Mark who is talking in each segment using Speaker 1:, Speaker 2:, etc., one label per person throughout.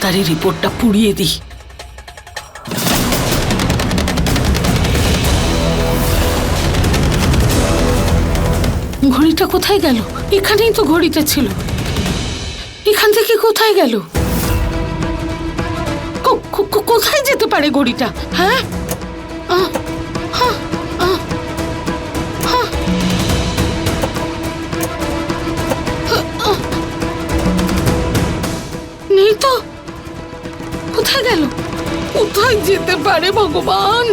Speaker 1: তাড়াতাড়ি রিপোর্টটা পুড়িয়ে দিই। ঘড়িটা কোথায় গেল? এখানেই তো ঘড়িটা ছিল। এখান থেকে কোথায় গেল? কোথায় যেতে পারে ঘড়িটা? হ্যাঁ, নেই তো। কোথায় গেল? কোথায় যেতে পারে ভগবান?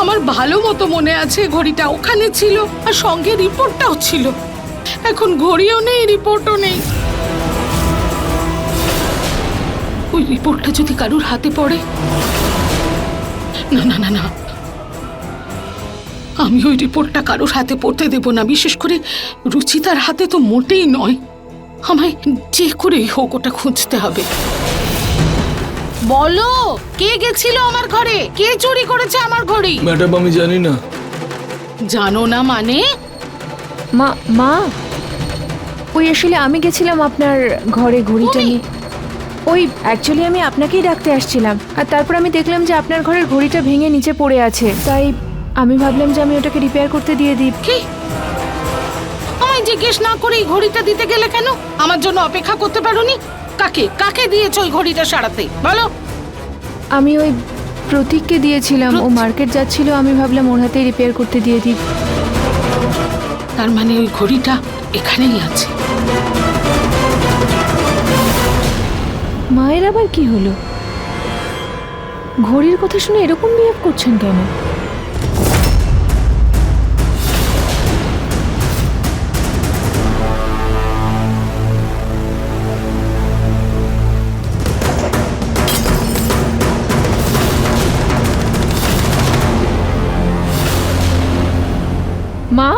Speaker 1: আমার ভালো মতো মনে আছে ঘড়িটা ওখানে ছিল, আর সঙ্গে রিপোর্টটাও ছিল। এখন ঘড়িও নেই, রিপোর্টও নেই। ওই রিপোর্টটা যদি কারুর হাতে পড়ে, না না না না, আমি ওই রিপোর্টটা কারুর হাতে পড়তে দেব না। বিশেষ করে রুচিতার হাতে তো মোটেই নয়। আমায় যে করেই হোক ওটা খুঁজতে হবে। বলো, কে গেছিল আমার ঘরে? কে চুরি করেছে আমার ঘড়ি?
Speaker 2: ম্যাডাম আমি জানি না।
Speaker 1: জানো না মানে?
Speaker 3: মা মা ওই আসলে আমি গেছিলাম আপনার ঘরে ঘড়িটা নিয়ে। ওই অ্যাকচুয়ালি আমি আপনাকেই ডাকতে আসছিলাম, আর তারপর আমি দেখলাম যে আপনার ঘরের ঘড়িটা ভেঙে নিচে পড়ে আছে, তাই আমি ভাবলাম যে আমি ওটাকে রিপেয়ার করতে দিয়ে দিই।
Speaker 1: কি? আমায় জিজ্ঞেস না করেই ঘড়িটা দিতে গেলে কেন? আমার জন্য অপেক্ষা করতে পারোনি? কাকে কাকে দিয়েছ ওই ঘড়িটা সারাতে? বলো।
Speaker 3: আমি ওই প্রতীককে দিয়েছিলাম, ও মার্কেট যাচ্ছিল, আমি ভাবলাম ওর হাতেই রিপেয়ার করতে দিয়ে দিই।
Speaker 1: তার মানে ওই ঘড়িটা এখানেই আছে।
Speaker 3: মায়ের আবার কি হলো? ঘড়ির কথা শুনে এরকম বিহেভ করছেন কেন? মা,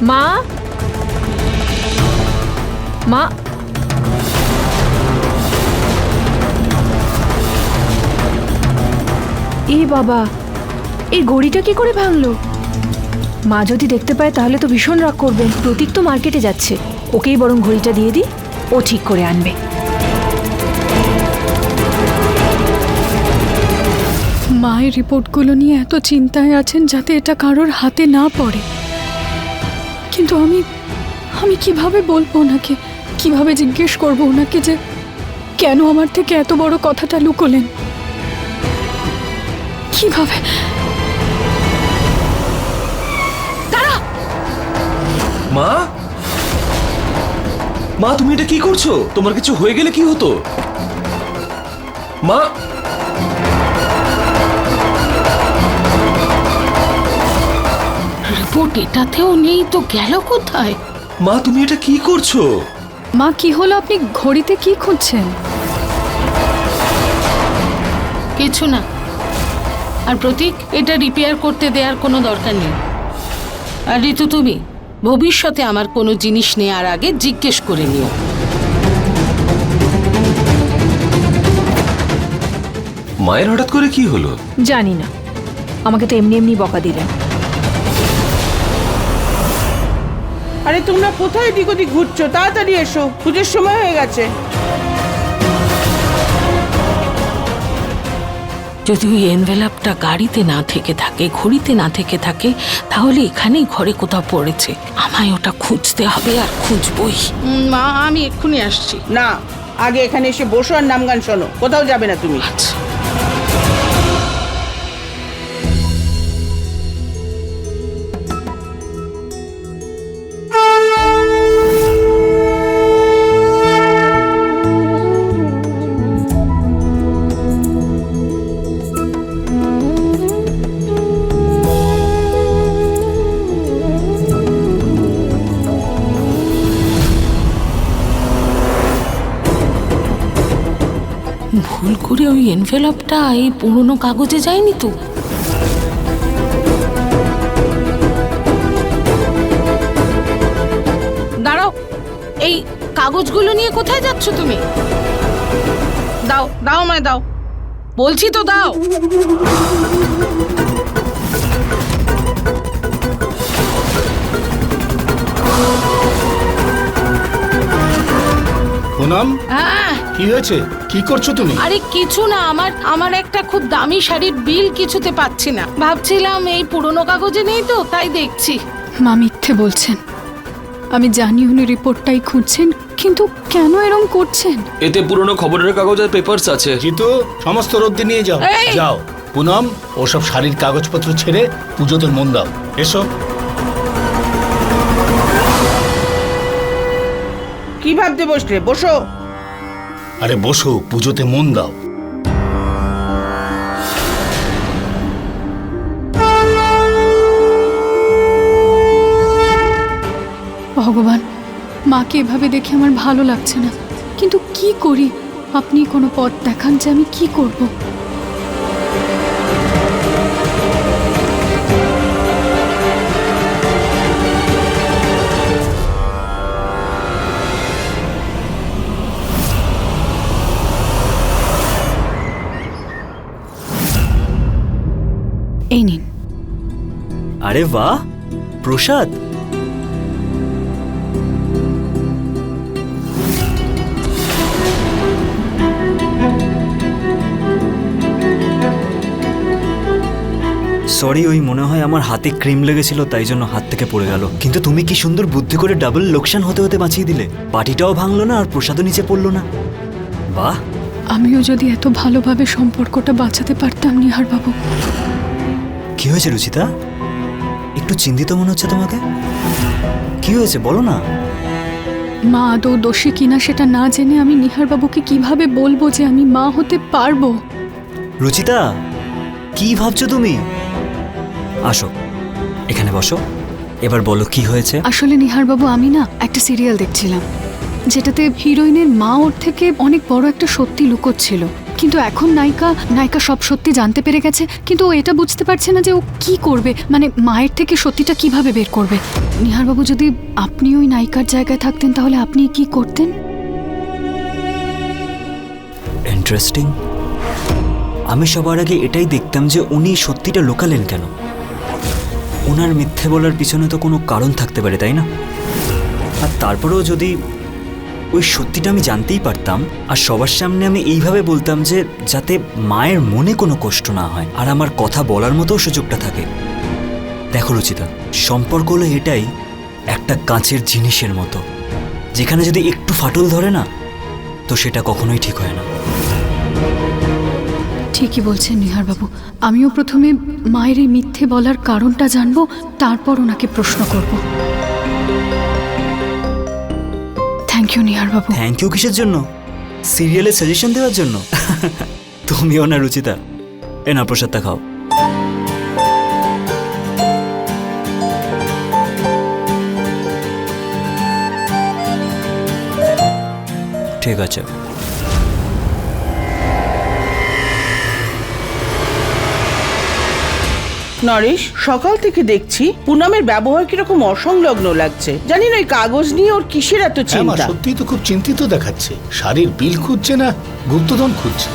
Speaker 3: মা, মা, এ বাবা, এই ঘড়িটা কি করে ভাঙলো? মা যদি দেখতে পায় তাহলে তো ভীষণ রাগ করবেন। প্রতীক তো মার্কেটে যাচ্ছে, ওকেই বরং ঘড়িটা দিয়ে দিই, ও ঠিক করে আনবে।
Speaker 4: মায়ের রিপোর্টগুলো নিয়ে এত চিন্তায় আছেন যাতে এটা কারোর হাতে না পড়ে। কিন্তু আমি কিভাবে বলবো ওনাকে? কিভাবে জিজ্ঞেস করবো ওনাকে যে কেন আমার থেকে এত বড় কথাটা লুকোলেন? কিভাবে?
Speaker 2: মা, মা তুমি এটা কি করছো? তোমার কিছু হয়ে গেলে কি হতো? মা,
Speaker 1: রিপোর্ট এটাতেও নেই তো, গেল কোথায়?
Speaker 2: মা তুমি এটা কি করছো?
Speaker 4: মা কি হলো? আপনি ঘড়িতে কি খুঁজছেন?
Speaker 1: কিছু না। আর প্রতীক, এটা রিপেয়ার করতে দেওয়ার কোনো দরকার নেই। আর ঋতু, তুমি ভবিষ্যতে আমার কোনো জিনিস নেওয়ার আগে জিজ্ঞেস করে নিও।
Speaker 2: মায়ের হঠাৎ করে কি হলো?
Speaker 3: জানি না, আমাকে তো এমনি এমনি বকা দিলেন।
Speaker 5: আরে তোমরা কোথায় এদিক ওদিক ঘুরছো? তাড়াতাড়ি এসো, পুজোর সময় হয়ে গেছে।
Speaker 1: যদি ওই এনভেলপটা গাড়িতে না থেকে থাকে, ঘড়িতে না থেকে থাকে, তাহলে এখানেই ঘরে কোথাও পড়েছে। আমায় ওটা খুঁজতে হবে, আর খুঁজবই। মা, আমি এক্ষুনি আসছি।
Speaker 5: না, আগে এখানে এসে বসো আর নাম গান শোনো, কোথাও যাবে না তুমি।
Speaker 1: আচ্ছা। ভুল করে ওই এনভেলপটা এই পুরনো কাগজে যায়নি তো? দাঁড়াও, এই কাগজগুলো নিয়ে কোথায় যাচ্ছ তুমি? দাও দাও, আমায় দাও, বলছি তো দাও।
Speaker 6: পুনম,
Speaker 1: হ্যাঁ
Speaker 6: কি হয়েছে? কি করছো তুমি?
Speaker 1: আরে কিছু না, আমার একটা খুব দামি শাড়ির বিল কিছুতে পাচ্ছি না। ভাবছিলাম এই পুরনো কাগজে নেই তো, তাই দেখছি।
Speaker 4: মা মিথ্যে বলছেন। আমি জানি উনি রিপোর্টটাই খুঁজছেন, কিন্তু কেন এরম করছেন?
Speaker 2: এতে পুরনো খবরের কাগজ আর পেপারস আছে।
Speaker 6: জিতু, সমস্ত রদ্দি নিয়ে যাও।
Speaker 1: এই!
Speaker 6: যাও। পুনম, ওসব শাড়ির কাগজপত্র ছেড়ে পুজোতে মন দাও। এসো।
Speaker 5: কি ভাবতে বসলে? বসো।
Speaker 6: আরে বসো, পুজোতে মন দাও।
Speaker 4: ভগবান, মাকে এভাবে দেখে আমার ভালো লাগছে না, কিন্তু কি করি? আপনি কোনো পথ দেখান যে আমি কি করব। এই নিন।
Speaker 7: আরে বাহ, প্রসাদ। সরি, ওই মনে হয় আমার হাতে ক্রিম লেগেছিল, তাই জন্য হাত থেকে পড়ে গেল। কিন্তু তুমি কি সুন্দর বুদ্ধি করে ডাবল লোকসান হতে হতে বাঁচিয়ে দিলে। পার্টিটাও ভাঙলো না আর প্রসাদও নিচে পড়লো না। বাহ।
Speaker 4: আমিও যদি এত ভালোভাবে সম্পর্কটা বাঁচাতে পারতাম নিহার বাবু।
Speaker 7: কি হয়েছে রুচিতা? একটু চিন্তিত মনে হচ্ছে তোমাকে। কি হয়েছে বলো না।
Speaker 4: মা আদৌ দোষী কিনা সেটা না জেনে আমি নিহার বাবুকে কিভাবে বলবো যে আমি মা হতে পারবো?
Speaker 7: রুচিতা, কি ভাবছো তুমি? আসো, এখানে বসো। এবার বলো কি হয়েছে।
Speaker 4: আসলে নিহার বাবু, আমি না একটা সিরিয়াল দেখছিলাম, যেটাতে হিরোইনের মা ওর থেকে অনেক বড় একটা সত্যি লুকোচ্ছিল। কিন্তু এখন নায়িকা সব সত্যি জানতে পেরে গেছে, কিন্তু ও এটা বুঝতে পারছে না যে ও কি করবে, মানে মায়ের থেকে সত্যিটা কিভাবে বের করবে। নিহার বাবু, যদি আপনি ওই নায়িকার জায়গায় থাকতেন তাহলে আপনি কি করতেন?
Speaker 7: ইন্টারেস্টিং। আমি সবার আগে এটাই দেখতাম যে উনি সত্যিটা লুকালেন কেন। ওনার মিথ্যে বলার পিছনে তো কোনো কারণ থাকতে পারে, তাই না? আর তারপরেও যদি ওই সত্যিটা আমি জানতেই পারতাম আর সবার সামনে আমি এইভাবে বলতাম যে যাতে মায়ের মনে কোনো কষ্ট না হয় আর আমার কথা বলার মতো সুযোগটা থাকে। দেখো রুচিতা, সম্পর্ক হলো এটাই, একটা কাঁচের জিনিসের মতো, যেখানে যদি একটু ফাটল ধরে না তো সেটা কখনোই ঠিক হয় না।
Speaker 4: ঠিকই বলছেন নিহার বাবু। আমিও প্রথমে মায়ের এই মিথ্যে বলার কারণটা জানবো, তারপর ওনাকে প্রশ্ন করব। Thank you Nihar Babu.
Speaker 7: Thank you কিসের জন্য? সিরিয়ালে সাজেশন দেওয়ার জন্য? তুমিও না রুচিতা, এ না প্রসাদটা খাও। ঠিক আছে।
Speaker 5: নরেশ, সকাল থেকে দেখছি পুনমের ব্যবহার কিরকম অসংলগ্ন লাগছে। জানি না ওই কাগজ নিয়ে ওর কিসের এত
Speaker 6: হ্যাঁ মা,
Speaker 5: চিন্তা।
Speaker 6: সত্যিই তো খুব চিন্তিত দেখাচ্ছে। শাড়ির বিল খুঁজছে না, গুপ্তধন খুঁজছে।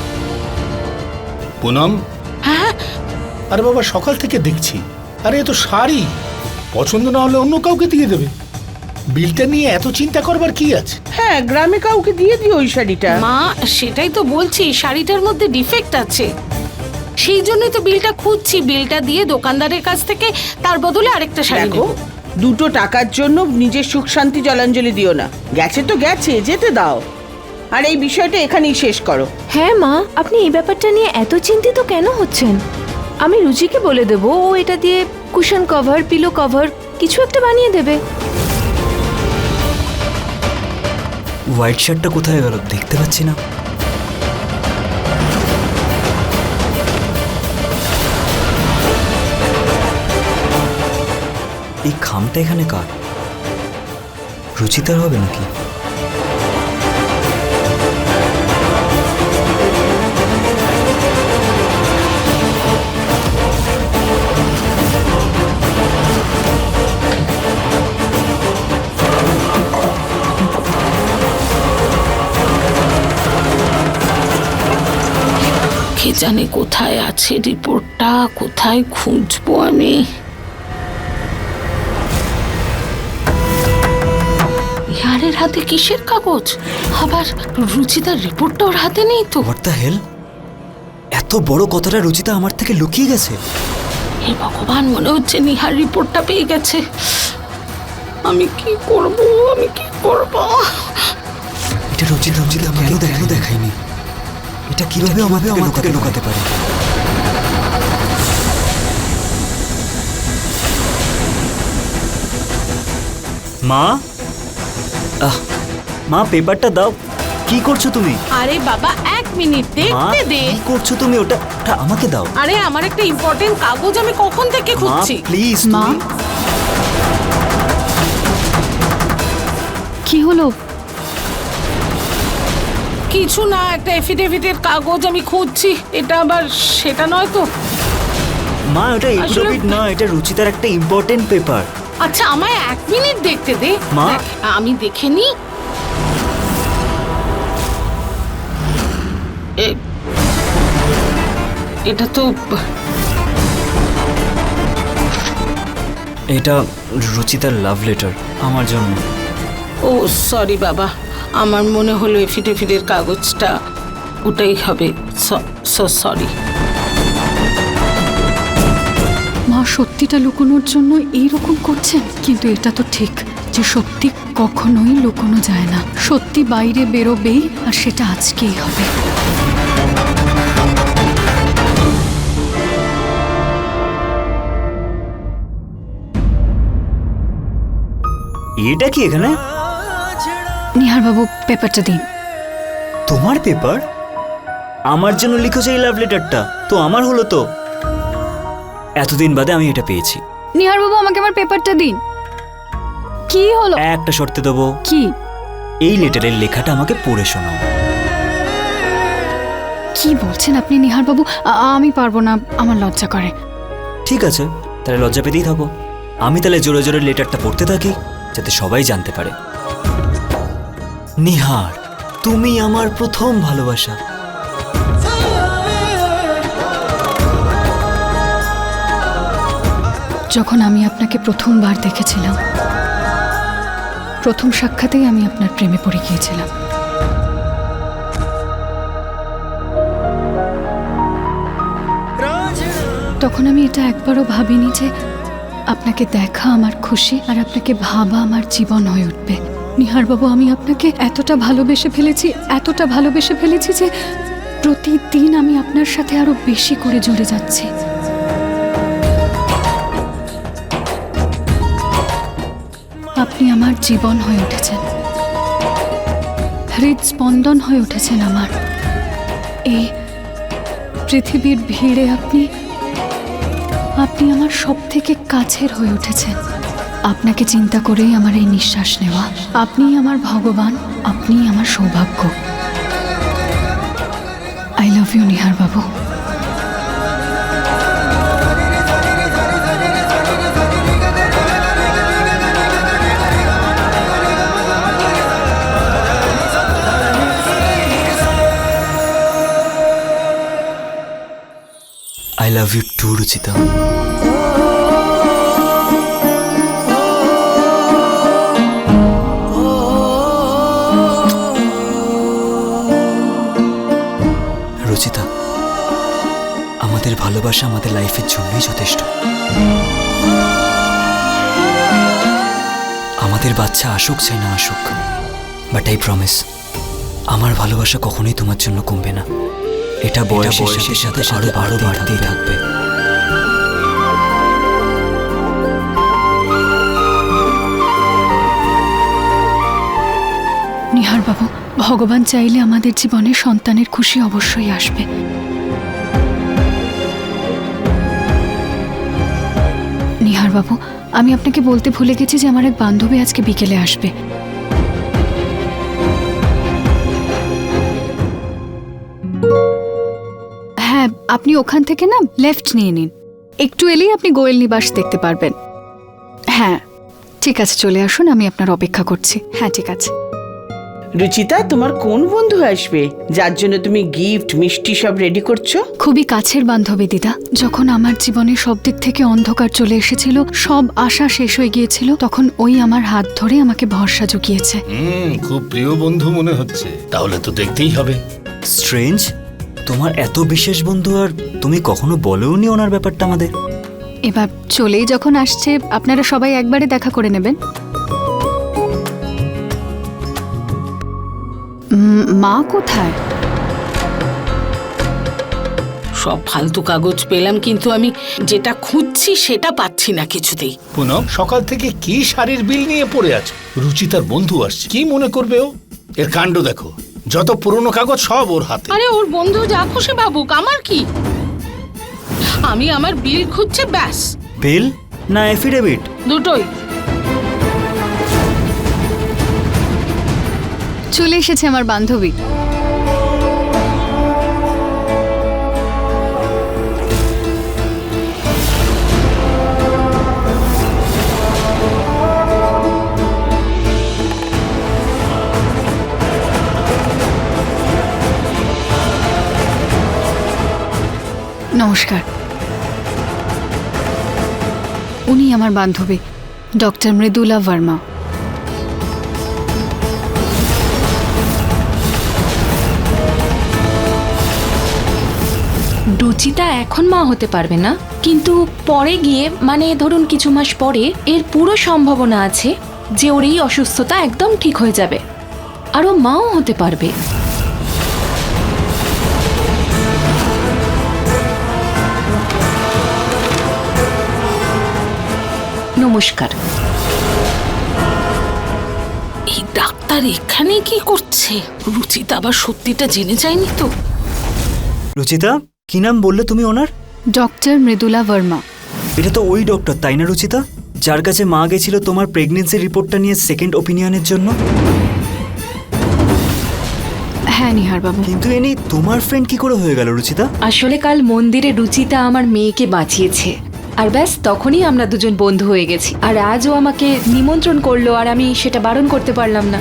Speaker 6: পুনম, আরে বাবা, সকাল থেকে দেখছি। আরে এ তো শাড়ি, পছন্দ না হলে অন্য কাউকে দিয়ে দেবে। বিলটা নিয়ে এত চিন্তা করবার কি আছে?
Speaker 5: হ্যাঁ, গ্রামে কাউকে দিয়ে দিও ওই শাড়িটা।
Speaker 1: মা, সেটাই তো বলছি, শাড়িটার মধ্যে ডিফেক্ট আছে, সেই জন্যই তো বিলটা খুঁজছি। বিলটা দিয়ে দোকানদারের কাছ থেকে তার বদলে আরেকটা শাড়ি
Speaker 5: দেখো,
Speaker 1: নেব।
Speaker 5: দুটো টাকার জন্য নিজের সুখ শান্তি জলাঞ্জলি দিও না। গেছে তো গেছে, যেতে দাও। আর এই বিষয়টা এখানেই শেষ করো।
Speaker 3: হ্যাঁ মা, আপনি এই ব্যাপারটা নিয়ে এত চিন্তিত কেন হচ্ছেন? আমি রুচিকে বলে দেবো, ও এটা দিয়ে কুশন কভার, পিলো কভার কিছু একটা বানিয়ে দেবে।
Speaker 7: হোয়াইট শার্টটা কোথায় গেল দেখতে পাচ্ছি না। এই খামটা এখানে কার? রুচিতার হবে নাকি?
Speaker 1: কে জানে কোথায় আছে রিপোর্টটা, কোথায় খুঁজবো আমি। নিহারের হাতে কিসের কাগজ? আবার রুচিতার রিপোর্টটা ওর হাতে নেই তো?
Speaker 7: What the hell? এত বড় কথাটা রুচিতা আমার থেকে লুকিয়ে গেছে।
Speaker 1: হে ভগবান, মনে হচ্ছে নিহার রিপোর্টটা পেয়ে গেছে। আমি কি করব? আমি কি করব?
Speaker 7: এটা রুচিতা কেন দেখায়নি? এটা কিভাবে আমাকে লুকাতে পারে? মা, মা পেপারটা দাও। কি করছো তুমি?
Speaker 1: আরে বাবা, 1 মিনিট
Speaker 7: মা,
Speaker 1: দেখতে দে।
Speaker 7: কি করছো তুমি? ওটা আমাকে দাও।
Speaker 1: আরে আমার একটা ইম্পর্টেন্ট কাগজ আমি কখন থেকে
Speaker 7: মা
Speaker 1: খুঁজছি।
Speaker 7: প্লিজ।
Speaker 4: মা, কি হলো?
Speaker 1: কিছু না, একটা এফিডেভিটের কাগজ আমি খুঁজছি। এটা আবার সেটা নয় তো?
Speaker 7: মা ওটা এফিডেভিট না, এটা রুচিতার একটা ইম্পর্টেন্ট পেপার।
Speaker 1: আচ্ছা, আমায় 1 মিনিট দেখতে দে।
Speaker 7: মা।
Speaker 1: দেখ, আমি দেখে নি। এটা তো
Speaker 7: এটা রুচিতার লাভ লেটার আমার জন্য।
Speaker 1: ও সরি বাবা, আমার মনে হলো এফিডেভিটের কাগজটা ওটাই হবে। সরি।
Speaker 4: মা সত্যিটা লুকোনোর জন্য এইরকম করছেন, কিন্তু এটা তো ঠিক যে সত্যি কখনোই লুকোনো যায় না। সত্যি বাইরে বেরোবেই, আর সেটা আজকেই হবে।
Speaker 7: এটা কি এখানে?
Speaker 4: নিহার বাবু, পেপারটা দিন।
Speaker 7: তোমার পেপার? আমার জন্য লিখেছো এই লাভ লেটারটা? তো আমার হলো তো। এতদিন বাদে আমি এটা পেয়েছি।
Speaker 4: নিহার বাবু, আমাকে আমার পেপারটা দিন। কি হলো?
Speaker 7: একটা শর্তে দেবো।
Speaker 4: কি?
Speaker 7: এই লেটারের লেখাটা আমাকে পড়ে শোনাও।
Speaker 4: কি বলছেন আপনি নিহার বাবু? আমি পারবো না, আমার লজ্জা করে।
Speaker 7: ঠিক আছে, তাহলে লজ্জা পেতেই থাকো। আমি তাহলে জোরে জোরে লেটারটা পড়তে থাকি, যাতে সবাই জানতে পারে। নিহার, তুমি আমার প্রথম ভালোবাসা।
Speaker 4: যখন আমি আপনাকে প্রথমবার দেখেছিলাম, প্রথম সাক্ষাতেই আমি আপনার প্রেমে পড়ে গিয়েছিলাম। তখন আমি এটা একবারও ভাবিনি যে আপনাকে দেখা আমার খুশি, আর আপনাকে ভাবা আমার জীবন হয়ে উঠবে। নিহারবাবু, আমি আপনাকে এতটা ভালোবেসে ফেলেছি যে প্রতিদিন আমি আপনার সাথে আরো বেশি করে জড়ে যাচ্ছি। আপনি আমার জীবন হয়ে উঠেছেন, হৃদস্পন্দন হয়ে উঠেছেন আমার। এই পৃথিবীর ভিড়ে আপনি আমার সব থেকে কাছের হয়ে উঠেছেন। আপনাকে চিন্তা করেই আমার এই নিঃশ্বাস নেওয়া। আপনিই আমার ভগবান, আপনিই আমার সৌভাগ্য। I love you Nihar Babu.
Speaker 7: I love you too, Ruchita. Ruchita, আমাদের ভালোবাসা আমাদের লাইফের জন্যই যথেষ্ট। আমাদের বাচ্চা আসুক চাই না আসুক, বাট আই প্রমিস, আমার ভালোবাসা কখনোই তোমার জন্য কমবে না। এটা বয়সের সাথে আরো বাড়তেই থাকবে।
Speaker 4: নিহার বাবু, ভগবান চাইলে আমাদের জীবনে সন্তানের খুশি অবশ্যই আসবে। নিহার বাবু, আমি আপনাকে বলতে ভুলে গেছি যে আমার এক বান্ধবী আজকে বিকেলে আসবে। হ্যাঁ, আপনি ওখান থেকে না লেফট নিয়ে নিন, একটু এলেই আপনি গোয়েল নিবাস দেখতে পারবেন। হ্যাঁ ঠিক আছে, চলে আসুন, আমি আপনার অপেক্ষা করছি। হ্যাঁ ঠিক আছে।
Speaker 5: রুচিতা, তোমার কোন বন্ধু আসবে যার জন্য তুমি গিফট মিষ্টি সব রেডি করছো?
Speaker 4: খুবই কাছের বান্ধবী দিদা। যখন আমার জীবনে সব দিক থেকে অন্ধকার চলে এসেছিল, সব আশা শেষ হয়ে গিয়েছিল, তখন ওই আমার হাত ধরে আমাকে ভরসা জুগিয়েছে।
Speaker 6: খুব প্রিয় বন্ধু মনে হচ্ছে, তাহলে তো দেখতেই হবে।
Speaker 7: স্ট্রেঞ্জ, তোমার এত বিশেষ বন্ধু আর তুমি কখনো বলেওনি ওনার ব্যাপারটা আমাদের।
Speaker 4: এবার চলেই যখন আসছে, আপনারা সবাই একবারে দেখা করে নেবেন। মা কোথায়?
Speaker 1: সব ফালতু কাগজ পেলাম, কিন্তু আমি যেটা খুঁজছি সেটা পাচ্ছি না কিছুতেই।
Speaker 6: পুনম, সকাল থেকে কি শাড়ির বিল নিয়ে পড়ে আছো? রুচিতার বন্ধু আসছে, কি মনে করবে ও? এর কাণ্ড দেখো, যত পুরনো কাগজ সব ওর হাতে।
Speaker 1: আরে ওর বন্ধু যা খুশি ভাবুক, আমার কি? আমি আমার বিল খুঁজছি, ব্যাস।
Speaker 7: বিল না এফিডেভিট?
Speaker 1: দুটোই।
Speaker 4: চলে এসেছে আমার বান্ধবী। নমস্কার। উনি আমার বান্ধবী, ডক্টর মৃদুলা ভার্মা।
Speaker 8: রুচিতা এখন মা হতে পারবে না, কিন্তু পরে গিয়ে মানে ধরুন কিছু মাস পরে এর পুরো সম্ভাবনা আছে যে ওর এই অসুস্থতা একদম ঠিক হয়ে যাবে আর ও মাও হতে পারবে। নমস্কার।
Speaker 1: এই ডাক্তার এখানে কি করছে? রুচিতা আবার সত্যিটা জেনে যায়নি তো?
Speaker 7: রুচিতা, কি নাম বললে তুমি ওনার?
Speaker 4: ডক্টর মৃদুলা ভার্মা।
Speaker 7: এটা তো ওই ডক্টর, তাই না রুচিতা, যার কাছে মা গেছিল তোমার প্রেগনেন্সি রিপোর্টটা নিয়ে সেকেন্ড ওপিনিয়নের জন্য?
Speaker 4: হ্যাঁ নিহার বাবু।
Speaker 7: কিন্তু এনি তোমার ফ্রেন্ড কি করে হয়ে গেল রুচিতা?
Speaker 8: আসলে কাল মন্দিরে রুচিতা আমার মেয়েকে বাঁচিয়েছে, আর ব্যাস তখনই আমরা দুজন বন্ধু হয়ে গেছি। আর আজও আমাকে নিমন্ত্রণ করলো আর আমি সেটা বারণ করতে পারলাম না।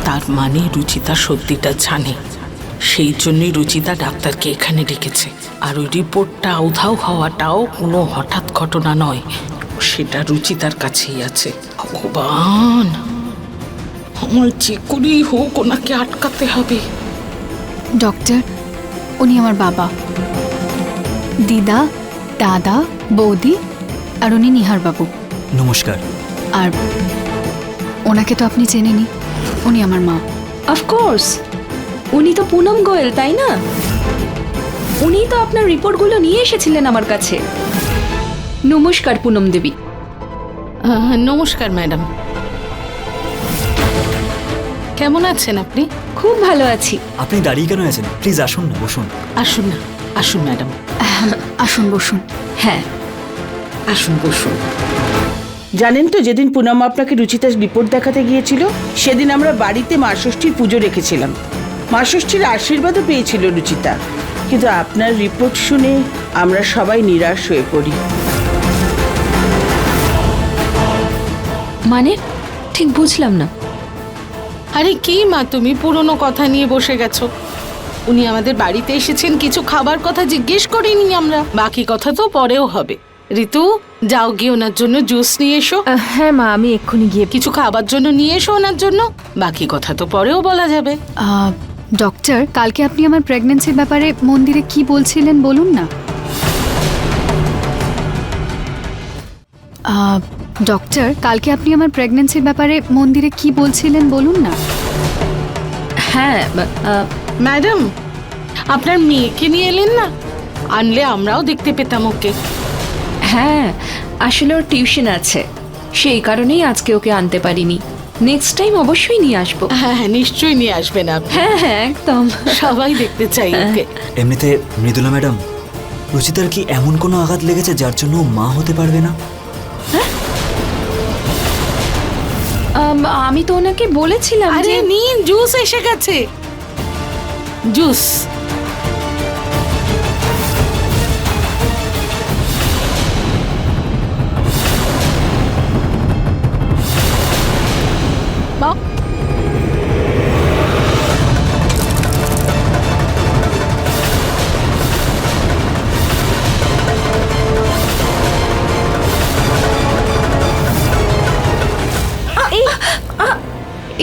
Speaker 1: তার মানে রুচিতা সত্যিটা জানে, সেই জন্যই রুচিতা ডাক্তারকে এখানে ডেকেছে। আর ওই রিপোর্টটা উধাও হওয়াটাও কোনো হঠাৎ ঘটনা নয়, সেটা রুচিতার কাছেই আছে। ভগবান, আমার যে করেই হোক ওনাকে আটকাতে হবে।
Speaker 4: ডক্টর, উনি আমার বাবা, দিদা, দাদা, বৌদি, আর উনি নিহার বাবু।
Speaker 7: নমস্কার।
Speaker 4: আর ওনাকে তো আপনি চেনেনই, উনি আমার মা।
Speaker 8: অফকোর্স, উনি তো পুনম গোয়েল, তাই না? উনি তো আপনার রিপোর্টগুলো নিয়ে এসেছিলেন আমার কাছে। নমস্কার পুনম দেবী।
Speaker 1: নমস্কার ম্যাডাম। কেমন আছেন আপনি?
Speaker 8: খুব ভালো আছি।
Speaker 7: আপনি দাঁড়িয়ে কেন আছেন? প্লিজ আসুন না, বসুন।
Speaker 1: আসুন না, আসুন ম্যাডাম,
Speaker 4: আসুন বসুন।
Speaker 8: হ্যাঁ,
Speaker 1: আসুন বসুন।
Speaker 5: জানেন তো, যেদিন পুনম আপনাকে রুচিতার রিপোর্ট দেখাতে গিয়েছিল, সেদিন আমরা বাড়িতে মা ষষ্ঠীর পুজো রেখেছিলাম। মা ষষ্ঠীর আশীর্বাদও পেয়েছিল রুচিতা। কিন্তু আপনার রিপোর্ট শুনে আমরা সবাই নিরাশ হয়ে পড়ি।
Speaker 8: মানে ঠিক বুঝলাম না।
Speaker 1: আরে কি মা, তুমি পুরনো কথা নিয়ে বসে গেছো। উনি আমাদের বাড়িতে এসেছেন, কিছু খাবার কথা জিজ্ঞেস করিনি আমরা, বাকি কথা তো পরেও হবে। ঋতু, যাও গিয়ে ওনার জন্য জুস নিয়ে এসো।
Speaker 3: হ্যাঁ মা, আমি এক্ষুনি গিয়ে।
Speaker 1: কিছু খাবার জন্য নিয়ে এসো ওনার জন্য, বাকি কথা তো পরেও বলা যাবে।
Speaker 4: ডক্টর, কালকে আপনি আমার প্রেগন্যান্সির ব্যাপারে মন্দিরে কি বলছিলেন বলুন না। ডক্টর, কালকে আপনি আমার প্রেগন্যান্সির ব্যাপারে মন্দিরে কি বলছিলেন বলুন না।
Speaker 8: হ্যাঁ,
Speaker 1: ম্যাডাম, আপনার মেয়েকে নিয়ে এলেন না? আনলে আমরাও দেখতে পেতাম ওকে।
Speaker 8: হ্যাঁ, আসলে ওর টিউশন আছে, সেই কারণেই আজকে ওকে আনতে পারিনি। নেক্সট টাইম অবশ্যই নিয়ে আসবো।
Speaker 1: হ্যাঁ হ্যাঁ, নিশ্চয়ই নিয়ে আসবেন আপনি।
Speaker 8: হ্যাঁ হ্যাঁ, একদম।
Speaker 1: সবাই দেখতে চাই ওকে।
Speaker 7: এমনিতে মৃদুলা ম্যাডাম, রুচিতার কি এমন কোনো আঘাত লেগেছে যার জন্য ও মা হতে পারবে না?
Speaker 8: আমি তো ওনাকে বলেছিলাম
Speaker 1: আরে
Speaker 8: যে
Speaker 1: নিন, জুস এসে গেছে, জুস।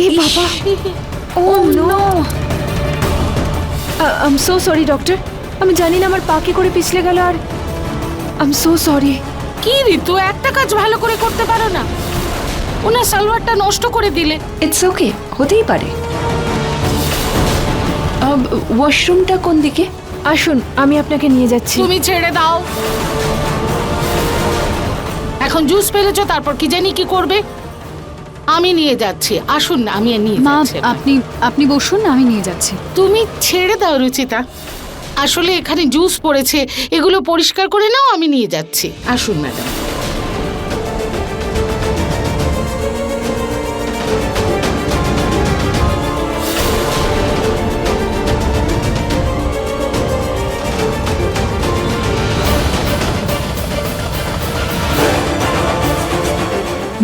Speaker 3: এ বাবা ও no I am so sorry doctor. আমি জানি না আমার পা কি করে পিছলে গেল, আর আই এম সো সরি।
Speaker 1: কি ঋতু, একটা কাজ ভালো করে করতে পারো না? ওনার সালোয়ারটা নষ্ট করে দিলে।
Speaker 8: ইটস ওকে, হতেই পারে। ওয়াশরুমটা কোন দিকে?
Speaker 3: আসুন আমি আপনাকে নিয়ে যাচ্ছি।
Speaker 1: তুমি ছেড়ে দাও। এখন জুস ফেলেছো, তারপর কি জানি কি করবে। আমি নিয়ে যাচ্ছি, আসুন না, আমি নিয়ে
Speaker 4: মা
Speaker 1: যাচ্ছি।
Speaker 4: আপনি বসুন, আমি নিয়ে যাচ্ছি।
Speaker 1: তুমি ছেড়ে দাও রুচিতা, আসলে এখানে জুস পড়েছে, এগুলো পরিষ্কার করে নাও, আমি নিয়ে যাচ্ছি। আসুন ম্যাডাম।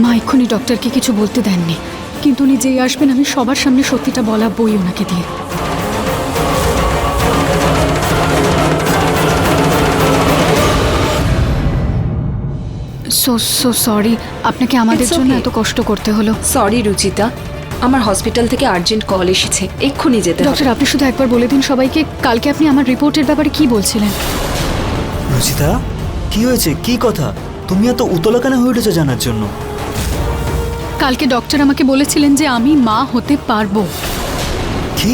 Speaker 4: মা এক্ষুনি ডক্টরকে কিছু বলতে দেননি, কিন্তু উনি যেই আসবেন আমি সবার সামনে সত্যিটা বলাবই ওনাকে দিয়ে। সো সো সরি, আপনাকে আমাদের
Speaker 8: It's
Speaker 4: জন্য
Speaker 8: okay.
Speaker 4: এত কষ্ট করতে হলো।
Speaker 8: সরি রুচিতা, আমার হসপিটাল থেকে আর্জেন্ট কল এসেছে, এক্ষুনি যেতে হবে।
Speaker 4: ডক্টর আপনি শুধু একবার বলে দিন সবাইকে, কালকে আপনি আমার রিপোর্টের ব্যাপারে কি বলছিলেন।
Speaker 7: রুচিতা, কি হয়েছে? কি কথা? তুমি এত উতলা কেন হয়ে উঠেছো জানার জন্য?
Speaker 4: কালকে ডক্টর আমাকে বলেছিলেন যে আমি মা হতে পারবো।
Speaker 7: কি?